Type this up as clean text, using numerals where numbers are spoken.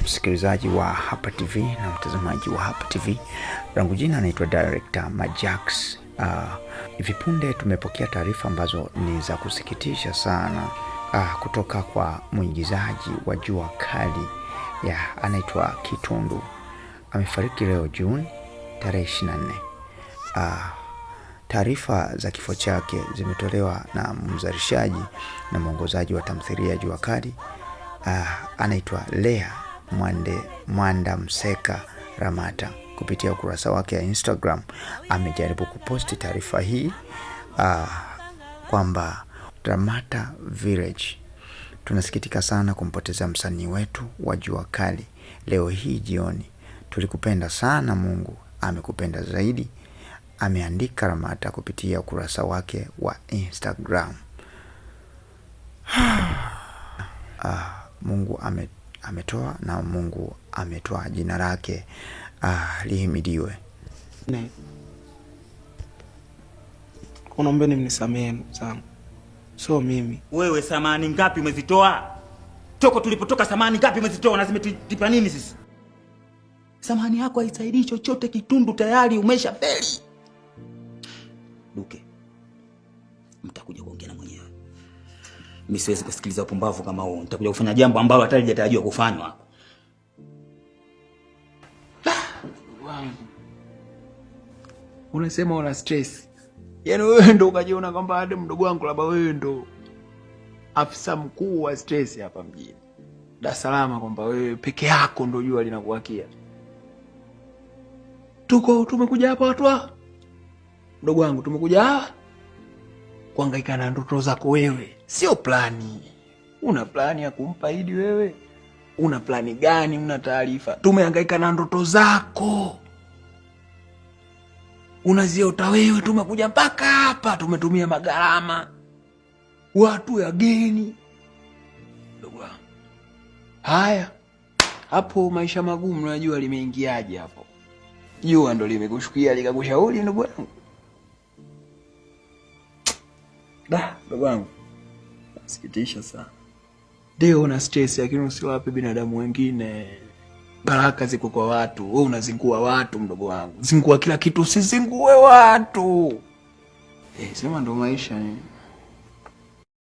msikilizaji wa Hapa TV na mtazamaji wa Hapa TV. Langu jina naitwa Director Majax. Hivi punde tumepokea taarifa ambazo ni za kusikitisha sana kutoka kwa mwigizaji wa Jua Kali anaitwa Kitundu. Amefariki leo Juni tarehe 24. Taarifa za kifo chake zimetolewa na mzalishaji na mwongozaji wa tamthilia Jua Kali anaitwa Lea Mwanda Mseka Ramata. Kupitia ukurasa wake wa Instagram amejaribu kuposti taarifa hii kwamba Ramata Village, tunasikitika sana kumpoteza msanii wetu wa Jua Kali leo hii jioni. Tulikupenda sana, Mungu amekupenda zaidi, ameandika Ramata kupitia ukurasa wake wa Instagram. Mungu ametoa na Mungu ametoa, jina lake lihimidiwe. Kunaombeni mnisamehe zangu. So mimi. Wewe samani ngapi umezitoa? Toko tulipotoka samani ngapi umezitoa na zimetipa nini sisi? Samani yako haisaidii chochote, Kitundu tayari umeshafeli. Duke, mtakuja kuongea na mwenyewe. Mimi siwezi kusikiliza upumbavu kama huo. Nitakuja kufanya jambo ambalo hata halijatarajiwa kufanywa hapa. Wangu. Unasema una stress. Yaani wewe ndo ukajiona kwamba hadi mdogo wangu labda wewe ndo afisa mkuu wa stress hapa mjini Dar es Salaam, kwamba wewe peke yako ndo jua linakuwakia. Tumekuja hapa watu mdogo wangu, tumekuja kuhangaika na ndoto zako wewe, sio plani. Una plani ya kumpa Idi wewe? Una plani gani? Una taarifa? Tumehangaika na ndoto zako, unaziota wewe. Tumekuja mpaka hapa, tumetumia magharama, watu ya geni. Ndugu wangu, haya hapo maisha magumu unajua limeingiaje hapo? Jua ndo limekushukia likakushauri ndugu wangu. Ndugu wangu, sikitisha sana. Ndio una stress, lakini usiwape binadamu wengine. Baraka ziko kwa watu. Wewe unazingua watu mdogo wangu. Zingua kila kitu, usizingue watu. Sema ndo maisha ni.